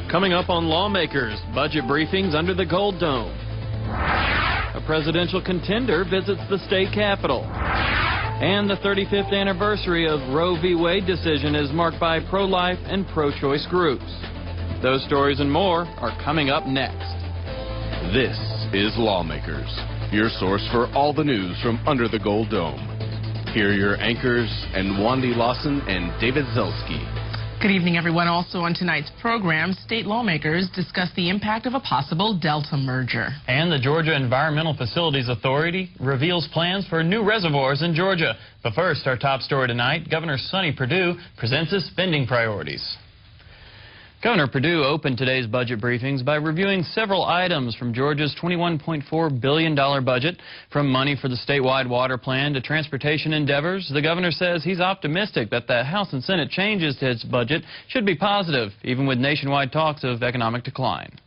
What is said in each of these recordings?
Coming up on Lawmakers, budget briefings under the Gold Dome. A presidential contender visits the state capitol. And the 35th anniversary of Roe v. Wade decision is marked by pro-life and pro-choice groups. Those stories and more are coming up next. This is Lawmakers, your source for all the news from under the Gold Dome. Here are your anchors, Wandy Lawson and David Zelski. Good evening, everyone. Also on tonight's program, state lawmakers discuss the impact of a possible Delta merger. And the Georgia Environmental Facilities Authority reveals plans for new reservoirs in Georgia. But first, our top story tonight, Governor Sonny Perdue presents his spending priorities. Governor Perdue opened today's budget briefings by reviewing several items from Georgia's $21.4 billion budget. From money for the statewide water plan to transportation endeavors, the governor says he's optimistic that the House and Senate changes to its budget should be positive, even with nationwide talks of economic decline.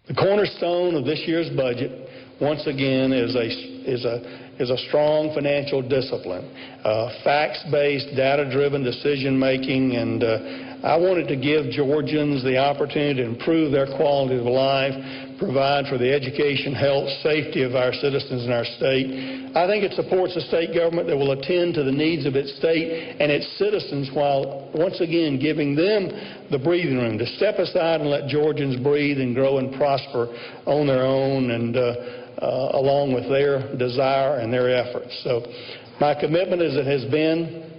The cornerstone of this year's budget, once again, is a strong financial discipline, facts-based, data-driven decision-making, and I wanted to give Georgians the opportunity to improve their quality of life, provide for the education, health, safety of our citizens in our state. I think it supports a state government that will attend to the needs of its state and its citizens while, once again, giving them the breathing room to step aside and let Georgians breathe and grow and prosper on their own and along with their desire and their efforts. So my commitment, as it has been,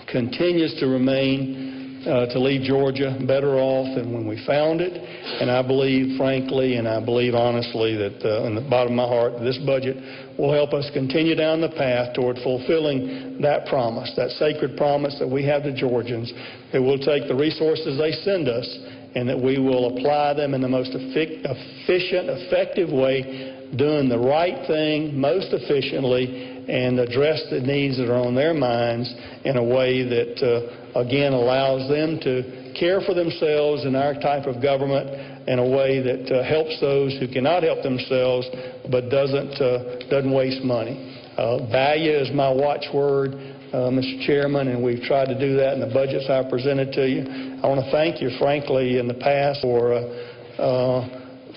continues to remain to leave Georgia better off than when we found it. And I believe, frankly, and I believe honestly that in the bottom of my heart, this budget will help us continue down the path toward fulfilling that promise, that sacred promise that we have to Georgians, that we'll take the resources they send us and that we will apply them in the most efficient, effective way, doing the right thing most efficiently, and address the needs that are on their minds in a way that, again, allows them to care for themselves in our type of government in a way that helps those who cannot help themselves but doesn't waste money. Value is my watchword, Mr. Chairman, and we've tried to do that in the budgets I presented to you. I want to thank you, frankly, in the past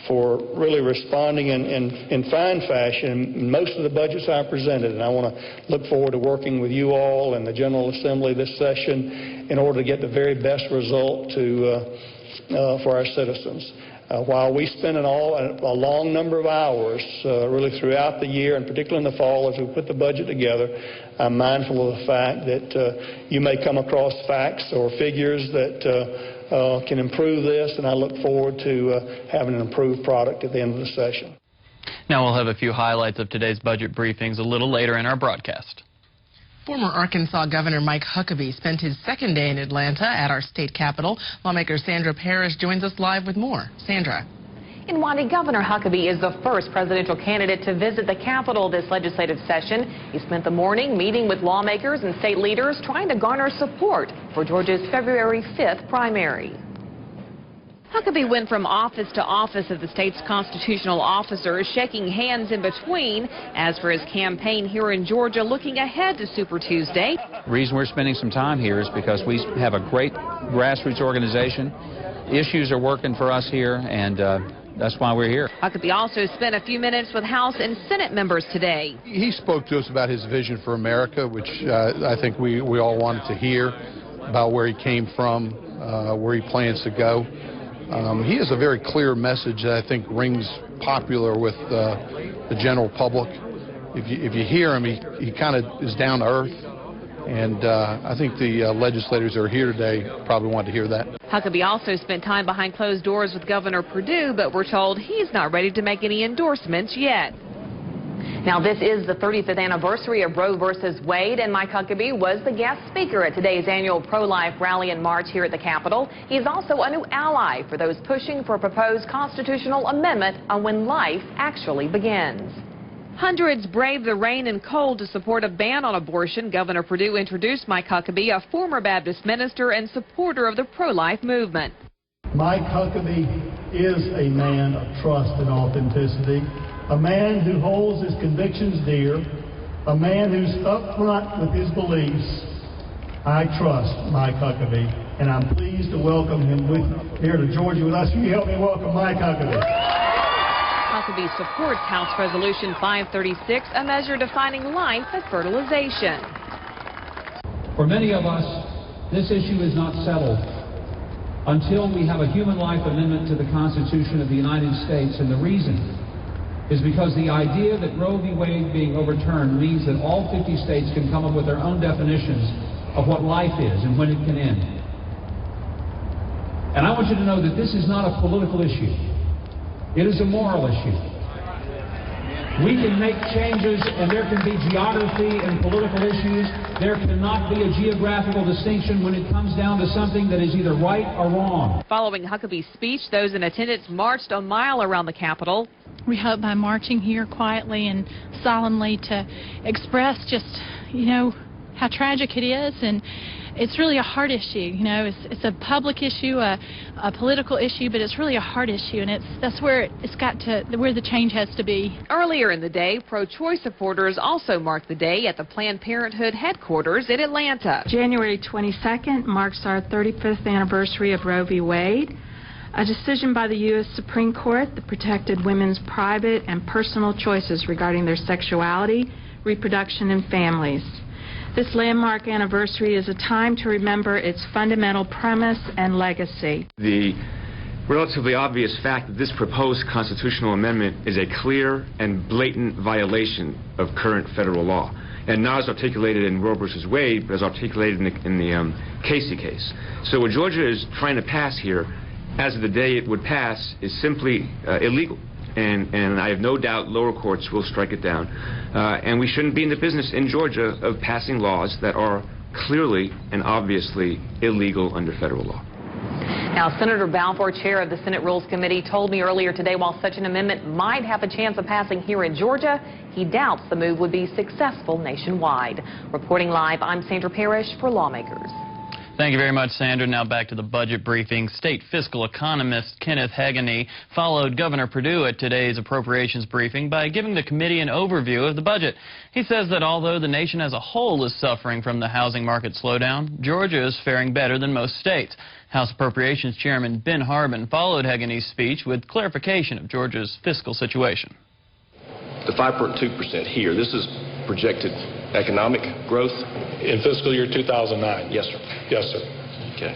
for really responding in fine fashion in most of the budgets I presented. And I want to look forward to working with you all and the General Assembly this session in order to get the very best result for our citizens. While we spend a long number of hours really throughout the year, and particularly in the fall as we put the budget together, I'm mindful of the fact that you may come across facts or figures that can improve this, and I look forward to having an improved product at the end of the session. Now we'll have a few highlights of today's budget briefings a little later in our broadcast. Former Arkansas Governor Mike Huckabee spent his second day in Atlanta at our state capitol. Lawmaker Sandra Parrish joins us live with more. Sandra. In Wandy, Governor Huckabee is the first presidential candidate to visit the Capitol this legislative session. He spent the morning meeting with lawmakers and state leaders trying to garner support for Georgia's February 5th primary. Huckabee went from office to office of the state's constitutional officers, shaking hands in between. As for his campaign here in Georgia, looking ahead to Super Tuesday. The reason we're spending some time here is because we have a great grassroots organization. Issues are working for us here, and that's why we're here. Huckabee also spent a few minutes with House and Senate members today. He spoke to us about his vision for America, which I think we all wanted to hear, about where he came from, where he plans to go. He has a very clear message that I think rings popular with the general public. If you hear him, he kind of is down to earth. And I think the legislators that are here today probably want to hear that. Huckabee also spent time behind closed doors with Governor Perdue, but we're told he's not ready to make any endorsements yet. Now, this is the 35th anniversary of Roe versus Wade, and Mike Huckabee was the guest speaker at today's annual pro-life rally and march here at the Capitol. He's also a new ally for those pushing for a proposed constitutional amendment on when life actually begins. Hundreds braved the rain and cold to support a ban on abortion. Governor Perdue introduced Mike Huckabee, a former Baptist minister and supporter of the pro-life movement. Mike Huckabee is a man of trust and authenticity, a man who holds his convictions dear, a man who's upfront with his beliefs, I trust Mike Huckabee, and I'm pleased to welcome him here to Georgia with us. Will you help me welcome Mike Huckabee? Huckabee supports House Resolution 536, a measure defining life as fertilization. For many of us, this issue is not settled until we have a human life amendment to the Constitution of the United States, and the reason is because the idea that Roe v. Wade being overturned means that all 50 states can come up with their own definitions of what life is and when it can end. And I want you to know that this is not a political issue. It is a moral issue. We can make changes, and there can be geography and political issues. There cannot be a geographical distinction when it comes down to something that is either right or wrong. Following Huckabee's speech, those in attendance marched a mile around the Capitol. We hope by marching here quietly and solemnly to express just, how tragic it is, and it's really a hard issue. It's a public issue, a political issue, but it's really a hard issue, and that's where where the change has to be. Earlier in the day, pro-choice supporters also marked the day at the Planned Parenthood headquarters in Atlanta. January 22nd marks our 35th anniversary of Roe v. Wade, a decision by the U.S. Supreme Court that protected women's private and personal choices regarding their sexuality, reproduction, and families. This landmark anniversary is a time to remember its fundamental premise and legacy. The relatively obvious fact that this proposed constitutional amendment is a clear and blatant violation of current federal law, and not as articulated in Roe v. Wade, but as articulated in the Casey case. So what Georgia is trying to pass here, as of the day it would pass, is simply illegal. And I have no doubt lower courts will strike it down. And we shouldn't be in the business in Georgia of passing laws that are clearly and obviously illegal under federal law. Now, Senator Balfour, chair of the Senate Rules Committee, told me earlier today while such an amendment might have a chance of passing here in Georgia, he doubts the move would be successful nationwide. Reporting live, I'm Sandra Parrish for Lawmakers. Thank you very much, Sandra. Now back to the budget briefing. State Fiscal Economist Kenneth Heaghney followed Governor Perdue at today's appropriations briefing by giving the committee an overview of the budget. He says that although the nation as a whole is suffering from the housing market slowdown, Georgia is faring better than most states. House Appropriations Chairman Ben Harbin followed Heaghney's speech with clarification of Georgia's fiscal situation. The 5.2% here, this is projected economic growth In fiscal year 2009? Yes, sir. Yes, sir. Okay.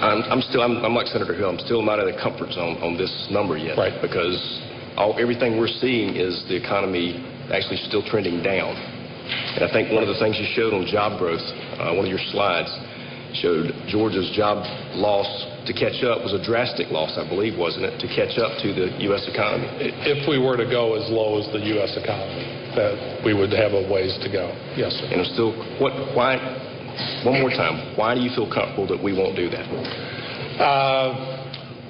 I'm like Senator Hill. I'm still not in the comfort zone on this number yet. Right. Because everything we're seeing is the economy actually still trending down. And I think one of the things you showed on job growth, one of your slides, showed Georgia's job loss to catch up was a drastic loss, I believe, wasn't it, to catch up to the U.S. economy? If we were to go as low as the U.S. economy, that we would have a ways to go. Yes, sir. And still, why, one more time, why do you feel comfortable that we won't do that?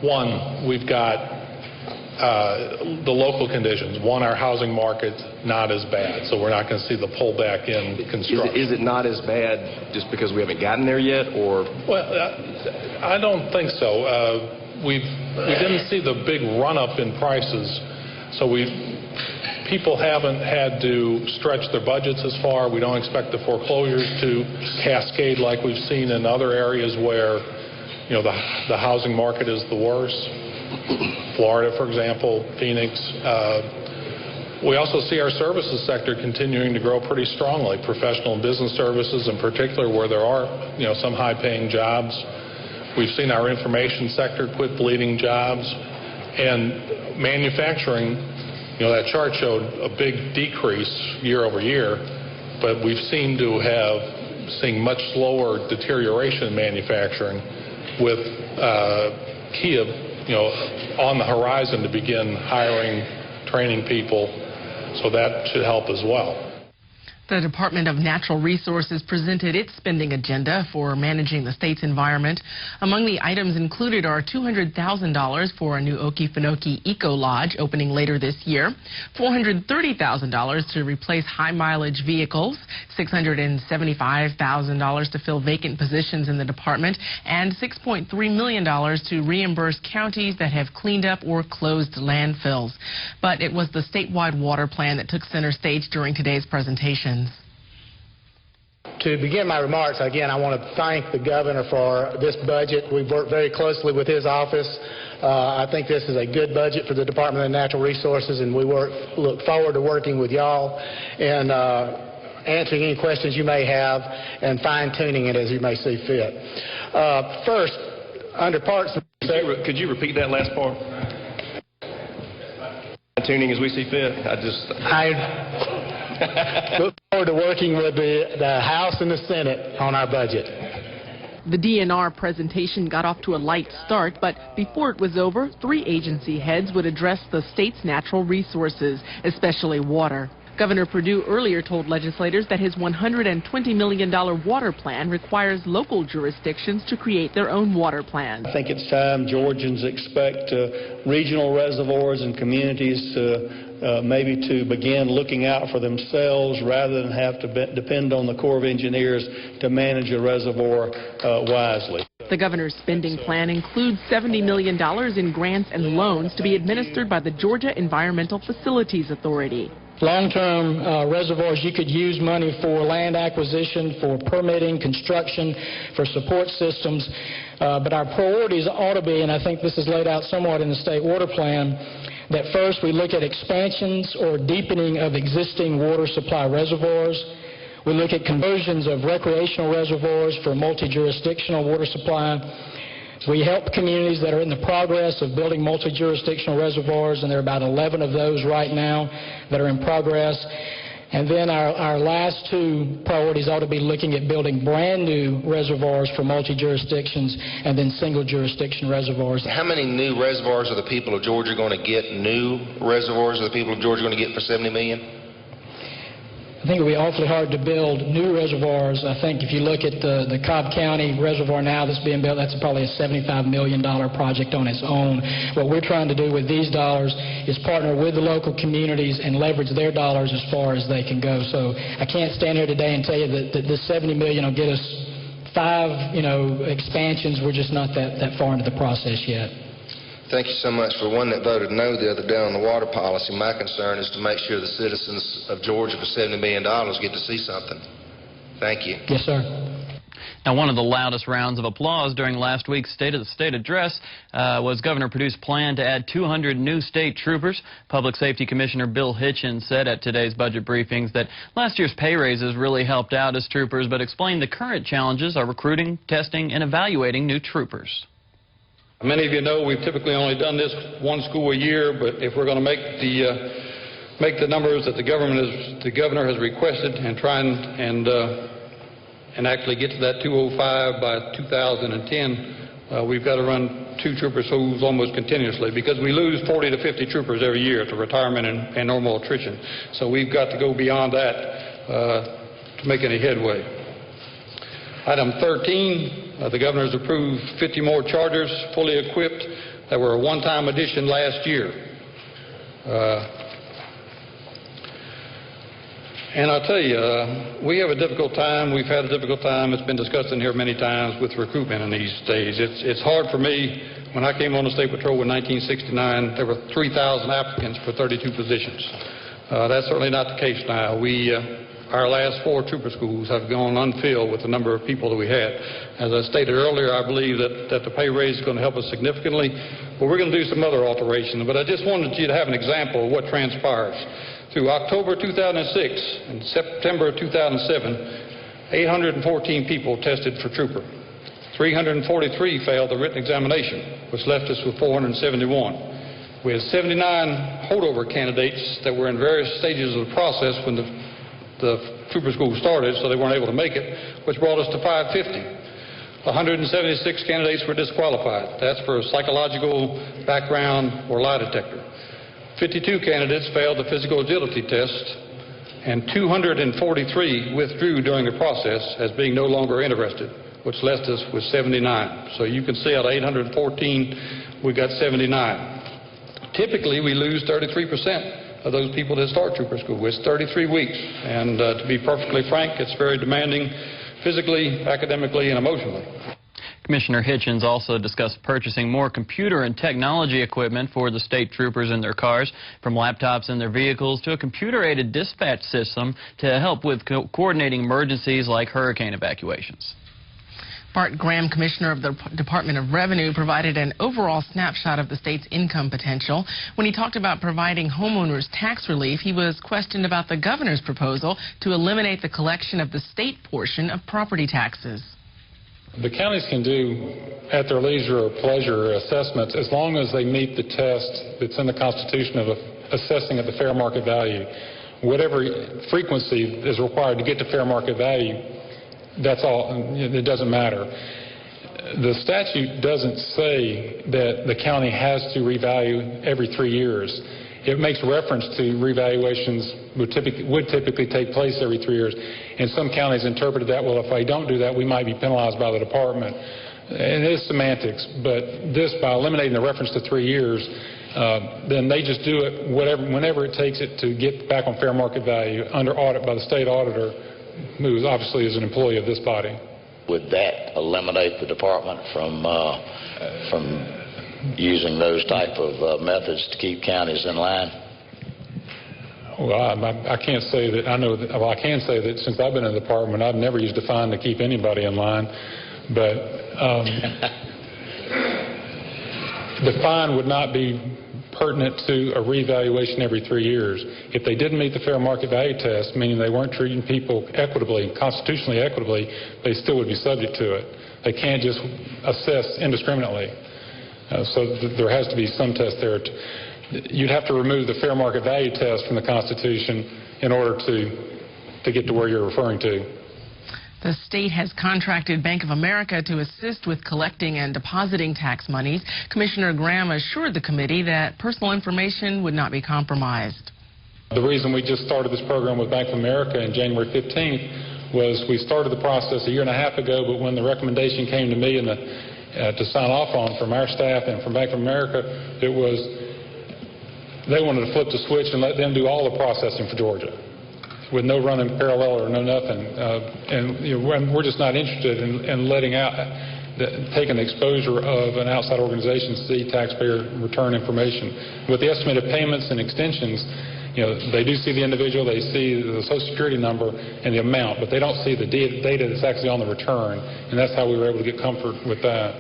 One, we've got the local conditions. One, our housing market's not as bad, so we're not going to see the pullback in construction. Is it not as bad just because we haven't gotten there yet, or? Well, I don't think so. We didn't see the big run-up in prices, so people haven't had to stretch their budgets as far. We don't expect the foreclosures to cascade like we've seen in other areas where, the housing market is the worst. Florida, for example, Phoenix. We also see our services sector continuing to grow pretty strongly. Professional and business services in particular, where there are, some high-paying jobs. We've seen our information sector quit bleeding jobs. And manufacturing, that chart showed a big decrease year over year, but we've seemed to have seen much slower deterioration in manufacturing with Kia, on the horizon to begin hiring, training people, so that should help as well. The Department of Natural Resources presented its spending agenda for managing the state's environment. Among the items included are $200,000 for a new Okefenokee Eco Lodge opening later this year, $430,000 to replace high-mileage vehicles, $675,000 to fill vacant positions in the department, and $6.3 million to reimburse counties that have cleaned up or closed landfills. But it was the statewide water plan that took center stage during today's presentation. To begin my remarks, again, I want to thank the governor for this budget. We've worked very closely with his office. I think this is a good budget for the Department of Natural Resources, and we look forward to working with y'all and answering any questions you may have and fine-tuning it as you may see fit. First, under parts... Could you repeat that last part? Fine-tuning as we see fit? I look forward to working with the House and the Senate on our budget. The DNR presentation got off to a light start, but before it was over, 3 agency heads would address the state's natural resources, especially water. Governor Perdue earlier told legislators that his $120 million water plan requires local jurisdictions to create their own water plans. I think it's time Georgians expect regional reservoirs and communities maybe to begin looking out for themselves rather than have to depend on the Corps of Engineers to manage a reservoir wisely. The governor's spending plan includes $70 million in grants and loans to be administered by the Georgia Environmental Facilities Authority. Long-term reservoirs, you could use money for land acquisition, for permitting, construction, for support systems. But our priorities ought to be, and I think this is laid out somewhat in the state water plan, that first we look at expansions or deepening of existing water supply reservoirs. We look at conversions of recreational reservoirs for multi-jurisdictional water supply. We help communities that are in the progress of building multi-jurisdictional reservoirs, and there are about 11 of those right now that are in progress. And then our last 2 priorities ought to be looking at building brand new reservoirs for multi-jurisdictions and then single jurisdiction reservoirs. How many new reservoirs are the people of Georgia going to get? New reservoirs are the people of Georgia going to get for $70 million? I think it would be awfully hard to build new reservoirs. I think if you look at the Cobb County reservoir now that's being built, that's probably a $75 million project on its own. What we're trying to do with these dollars is partner with the local communities and leverage their dollars as far as they can go. So I can't stand here today and tell you that this $70 million will get us 5, expansions. We're just not that far into the process yet. Thank you so much. For one that voted no the other day on the water policy, my concern is to make sure the citizens of Georgia for $70 million get to see something. Thank you. Yes, sir. Now, one of the loudest rounds of applause during last week's State of the State address was Governor Perdue's plan to add 200 new state troopers. Public Safety Commissioner Bill Hitchins said at today's budget briefings that last year's pay raises really helped out his troopers, but explained the current challenges are recruiting, testing, and evaluating new troopers. Many of you know we've typically only done this 1 school a year, but if we're going to make the numbers that the governor has requested and try and actually get to that 205 by 2010, we've got to run 2 trooper schools almost continuously because we lose 40 to 50 troopers every year to retirement and normal attrition. So we've got to go beyond that to make any headway. Item 13. The governor has approved 50 more Chargers, fully equipped, that were a one-time addition last year. And I'll tell you, we have a difficult time. We've had a difficult time. It's been discussed in here many times with recruitment in these days. It's hard for me. When I came on the State Patrol in 1969, there were 3,000 applicants for 32 positions. That's certainly not the case now. Our last 4 trooper schools have gone unfilled with the number of people that we had. As I stated earlier, I believe that the pay raise is going to help us significantly, but we're going to do some other alterations. But I just wanted you to have an example of what transpires. Through October 2006 and September 2007, 814 people tested for trooper. 343 failed the written examination, which left us with 471. We had 79 holdover candidates that were in various stages of the process when the trooper school started, so they weren't able to make it, which brought us to 550. 176 candidates were disqualified. That's for a psychological background or lie detector. 52 candidates failed the physical agility test, and 243 withdrew during the process as being no longer interested, which left us with 79. So you can see out of 814, we got 79. Typically, we lose 33% of those people that start trooper school. It's 33 weeks, and to be perfectly frank, it's very demanding physically, academically, and emotionally. Commissioner Hitchins also discussed purchasing more computer and technology equipment for the state troopers in their cars, from laptops in their vehicles to a computer-aided dispatch system to help with coordinating emergencies like hurricane evacuations. Bart Graham, Commissioner of the Department of Revenue, provided an overall snapshot of the state's income potential. When he talked about providing homeowners tax relief, he was questioned about the governor's proposal to eliminate the collection of the state portion of property taxes. The counties can do, at their leisure or pleasure, assessments as long as they meet the test that's in the Constitution of assessing at the fair market value. Whatever frequency is required to get to fair market value, that's all. It doesn't matter. The statute doesn't say that the county has to revalue every 3 years. It makes reference to revaluations would typically take place every 3 years. And some counties interpreted that, well, if I don't do that, we might be penalized by the department. And it is semantics, but this, by eliminating the reference to 3 years, then they just do it whenever it takes it to get back on fair market value under audit by the state auditor, who obviously is an employee of this body. Would that eliminate the department from using those type of methods to keep counties in line? Well, I can't say that I know. Well, I can say that since I've been in the department, I've never used a fine to keep anybody in line. But the fine would not be pertinent to a revaluation every 3 years. If they didn't meet the fair market value test, meaning they weren't treating people equitably, constitutionally equitably, they still would be subject to it. They can't just assess indiscriminately. So there has to be some test there. You'd have to remove the fair market value test from the Constitution in order to get to where you're referring to. The state has contracted Bank of America to assist with collecting and depositing tax monies. Commissioner Graham assured the committee that personal information would not be compromised. The reason we just started this program with Bank of America on January 15th was we started the process a year and a half ago, but when the recommendation came to me and to sign off on from our staff and from Bank of America, it was they wanted to flip the switch and let them do all the processing for Georgia, with no running parallel or no nothing. And we're just not interested in letting out, taking the exposure of an outside organization to see taxpayer return information. With the estimated payments and extensions, they do see the individual, they see the Social Security number and the amount, but they don't see the data that's actually on the return, and that's how we were able to get comfort with that.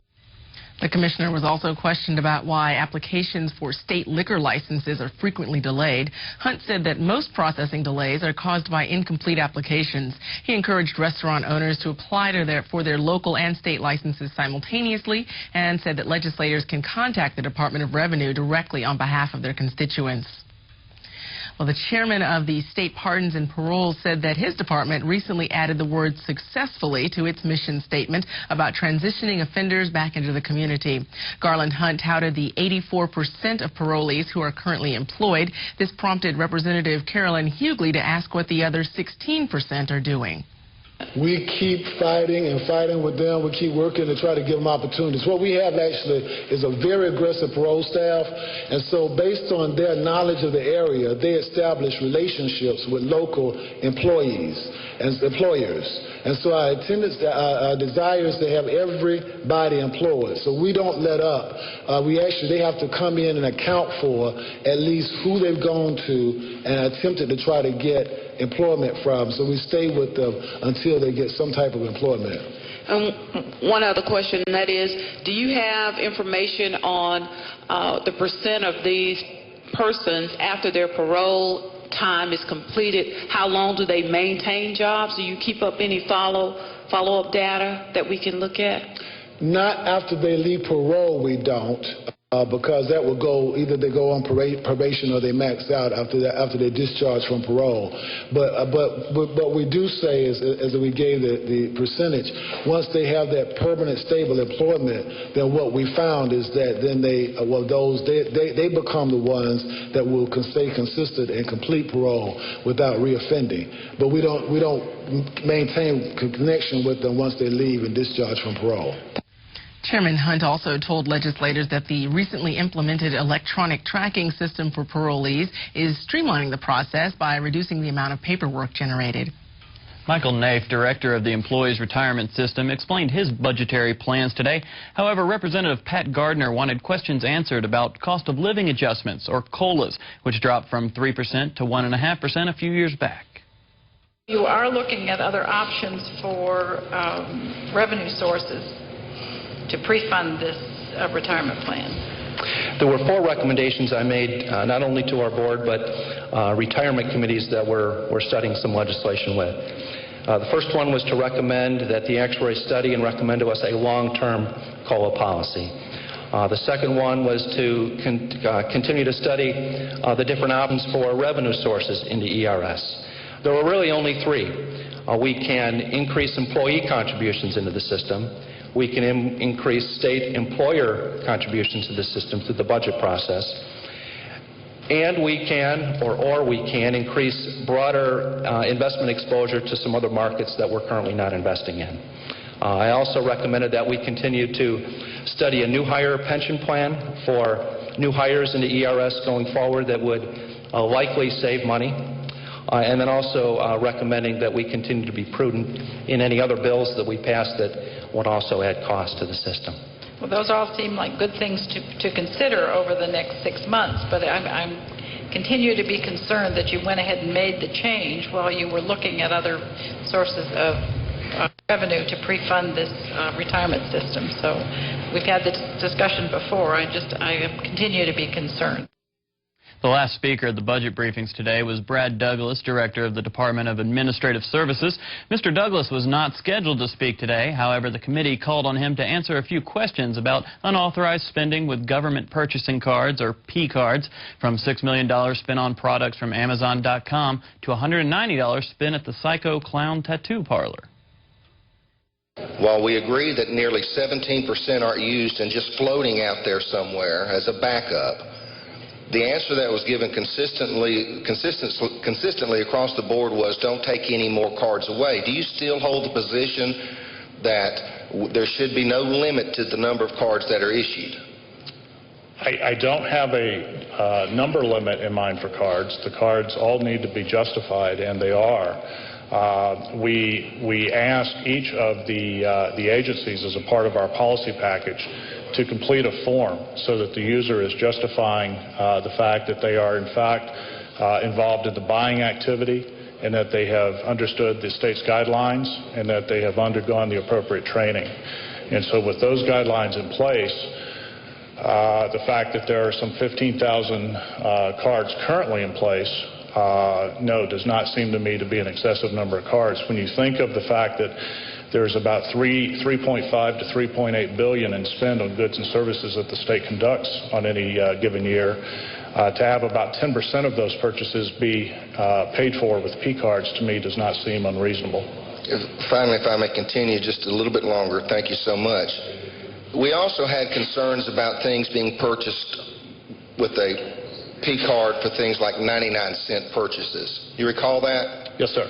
The commissioner was also questioned about why applications for state liquor licenses are frequently delayed. Hunt said that most processing delays are caused by incomplete applications. He encouraged restaurant owners to apply for their local and state licenses simultaneously and said that legislators can contact the Department of Revenue directly on behalf of their constituents. Well, the chairman of the State Pardons and Paroles said that his department recently added the word successfully to its mission statement about transitioning offenders back into the community. Garland Hunt touted the 84% of parolees who are currently employed. This prompted Representative Kenneth Heaghney to ask what the other 16% are doing. We keep fighting and fighting with them. We keep working to try to give them opportunities. What we have actually is a very aggressive parole staff, and so based on their knowledge of the area, they establish relationships with local employees and employers. And so our desire is to have everybody employed. So we don't let up. They have to come in and account for at least who they've gone to and attempted to try to get employment from. So we stay with them until they get some type of employment. One other question, and that is, do you have information on the percent of these persons after their parole time is completed? How long do they maintain jobs? Do you keep up any follow-up data that we can look at? Not after they leave parole, we don't. Because that will go, either they go on probation or they max out after they discharge from parole. But we do say, as we gave the percentage, once they have that permanent, stable employment, then what we found is that then they become the ones that will stay consistent and complete parole without reoffending. But we don't maintain connection with them once they leave and discharge from parole. Chairman Hunt also told legislators that the recently implemented electronic tracking system for parolees is streamlining the process by reducing the amount of paperwork generated. Michael Naif, director of the Employees Retirement System, explained his budgetary plans today. However, Representative Pat Gardner wanted questions answered about cost of living adjustments, or COLAs, which dropped from 3% to 1.5% a few years back. You are looking at other options for revenue sources to pre-fund this retirement plan. There were 4 recommendations I made, not only to our board, but retirement committees that we're studying some legislation with. The first one was to recommend that the actuary study and recommend to us a long-term COLA policy. The second one was to continue to study the different options for revenue sources in the ERS. There were really only 3. We can increase employee contributions into the system. We can increase state employer contributions to the system through the budget process. And we can, or we can, increase broader investment exposure to some other markets that we're currently not investing in. I also recommended that we continue to study a new hire pension plan for new hires in the ERS going forward that would likely save money. And then also recommending that we continue to be prudent in any other bills that we pass that would also add cost to the system. Well, those all seem like good things to consider over the next 6 months, but I'm continue to be concerned that you went ahead and made the change while you were looking at other sources of revenue to pre-fund this retirement system. So we've had this discussion before. I continue to be concerned. The last speaker at the budget briefings today was Brad Douglas, director of the Department of Administrative Services. Mr. Douglas was not scheduled to speak today. However, the committee called on him to answer a few questions about unauthorized spending with government purchasing cards, or P cards, from $6 million spent on products from Amazon.com to $190 spent at the Psycho Clown Tattoo Parlor. While we agree that nearly 17% aren't used and just floating out there somewhere as a backup, the answer that was given consistently across the board was don't take any more cards away. Do you still hold the position that there should be no limit to the number of cards that are issued? I don't have a number limit in mind for cards. The cards all need to be justified, and they are. We ask each of the agencies as a part of our policy package to complete a form so that the user is justifying the fact that they are in fact involved in the buying activity, and that they have understood the state's guidelines, and that they have undergone the appropriate training. And so with those guidelines in place, the fact that there are some 15,000 cards currently in place, no, does not seem to me to be an excessive number of cards. When you think of the fact that there's about $3.5 to $3.8 billion in spend on goods and services that the state conducts on any given year, to have about 10% of those purchases be paid for with P cards, to me, does not seem unreasonable. Finally, if I may continue just a little bit longer, thank you so much. We also had concerns about things being purchased with a P card for things like 99-cent purchases. You recall that? Yes, sir.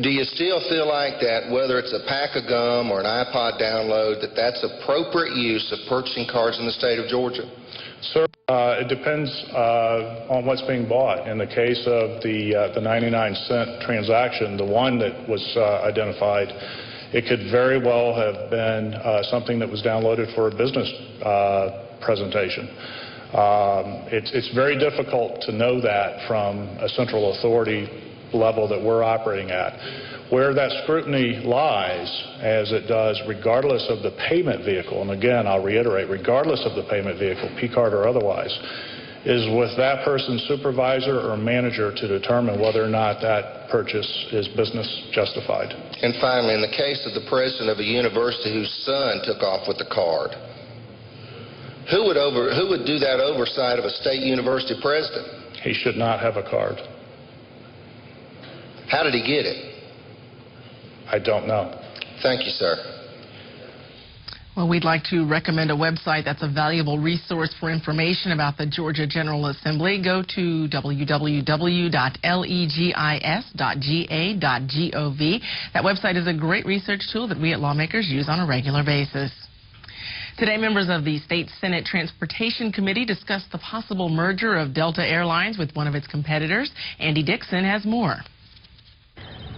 Do you still feel like that, whether it's a pack of gum or an iPod download, that that's appropriate use of purchasing cards in the state of Georgia? Sir, it depends on what's being bought. In the case of the 99-cent transaction, the one that was identified, it could very well have been something that was downloaded for a business presentation. It's very difficult to know that from a central authority level that we're operating at. Where that scrutiny lies, as it does regardless of the payment vehicle, and again, I'll reiterate, regardless of the payment vehicle, P card or otherwise, is with that person's supervisor or manager to determine whether or not that purchase is business justified. And finally, in the case of the president of a university whose son took off with the card, who would do that oversight of a state university president? He should not have a card. How did he get it? I don't know. Thank you, sir. Well, we'd like to recommend a website that's a valuable resource for information about the Georgia General Assembly. Go to www.legis.ga.gov. That website is a great research tool that we at Lawmakers use on a regular basis. Today, members of the State Senate Transportation Committee discussed the possible merger of Delta Airlines with one of its competitors. Andy Dixon has more.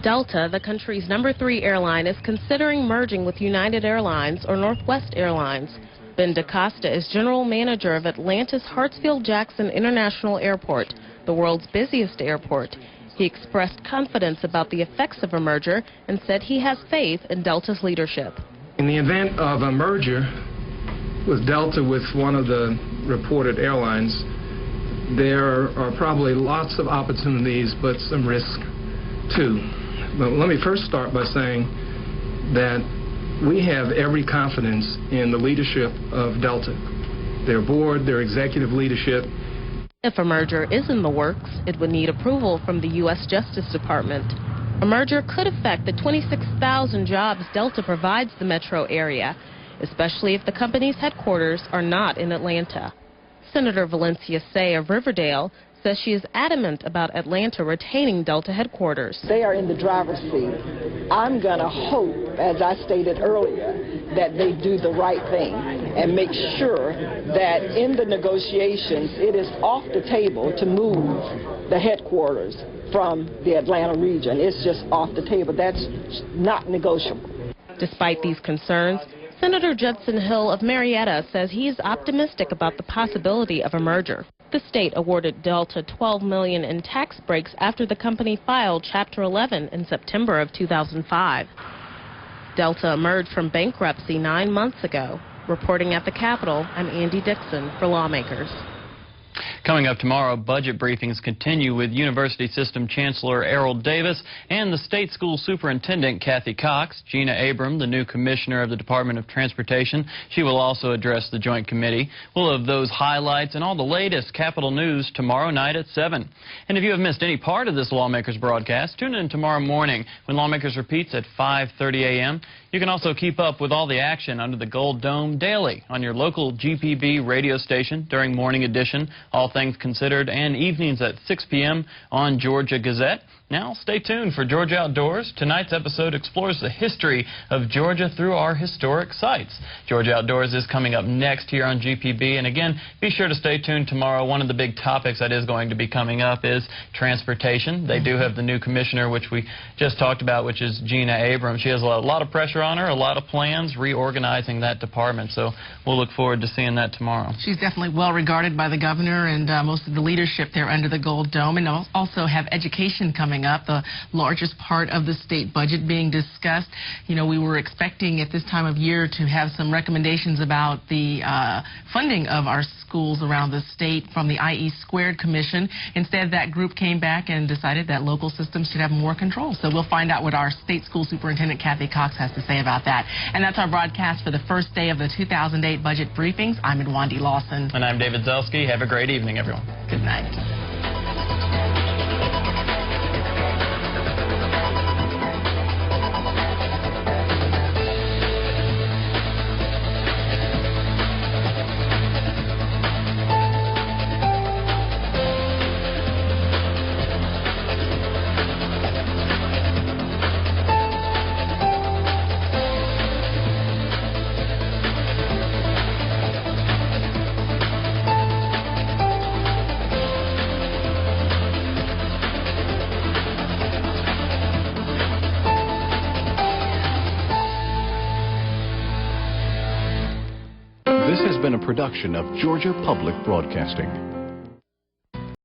Delta, the country's #3 airline, is considering merging with United Airlines or Northwest Airlines. Ben DaCosta is general manager of Atlanta's Hartsfield-Jackson International Airport, the world's busiest airport. He expressed confidence about the effects of a merger and said he has faith in Delta's leadership. In the event of a merger with Delta with one of the reported airlines, there are probably lots of opportunities but some risk too. But let me first start by saying that we have every confidence in the leadership of Delta, their board, their executive leadership. If a merger is in the works, it would need approval from the U.S. Justice Department. A merger could affect the 26,000 jobs Delta provides the metro area, especially if the company's headquarters are not in Atlanta. Senator Valencia Say of Riverdale says she is adamant about Atlanta retaining Delta headquarters. They are in the driver's seat. I'm going to hope, as I stated earlier, that they do the right thing and make sure that in the negotiations it is off the table to move the headquarters from the Atlanta region. It's just off the table. That's not negotiable. Despite these concerns, Senator Judson Hill of Marietta says he is optimistic about the possibility of a merger. The state awarded Delta $12 million in tax breaks after the company filed Chapter 11 in September of 2005. Delta emerged from bankruptcy 9 months ago. Reporting at the Capitol, I'm Andy Dixon for Lawmakers. Coming up tomorrow, budget briefings continue with University System Chancellor Errol Davis and the State School Superintendent Kathy Cox. Gina Abram, the new Commissioner of the Department of Transportation, she will also address the Joint Committee. We'll have those highlights and all the latest Capitol news tomorrow night at 7. And if you have missed any part of this Lawmakers broadcast, tune in tomorrow morning when Lawmakers repeats at 5:30 a.m. You can also keep up with all the action under the Gold Dome daily on your local GPB radio station during Morning Edition, All Things Considered, and evenings at 6 p.m. on Georgia Gazette. Now, stay tuned for Georgia Outdoors. Tonight's episode explores the history of Georgia through our historic sites. Georgia Outdoors is coming up next here on GPB. And again, be sure to stay tuned tomorrow. One of the big topics that is going to be coming up is transportation. They do have the new commissioner, which we just talked about, which is Gina Abram. She has a lot of pressure on her, a lot of plans, reorganizing that department. So we'll look forward to seeing that tomorrow. She's definitely well regarded by the governor and most of the leadership there under the Gold Dome. And also have education coming up, the largest part of the state budget being discussed. You know, we were expecting at this time of year to have some recommendations about the funding of our schools around the state from the IE² Commission. Instead, that group came back and decided that local systems should have more control. So we'll find out what our state school superintendent Kathy Cox has to say about that. And that's our broadcast for the first day of the 2008 budget briefings. I'm Edwandi Lawson. And I'm David Zelski. Have a great evening, everyone. Good night. This has been a production of Georgia Public Broadcasting.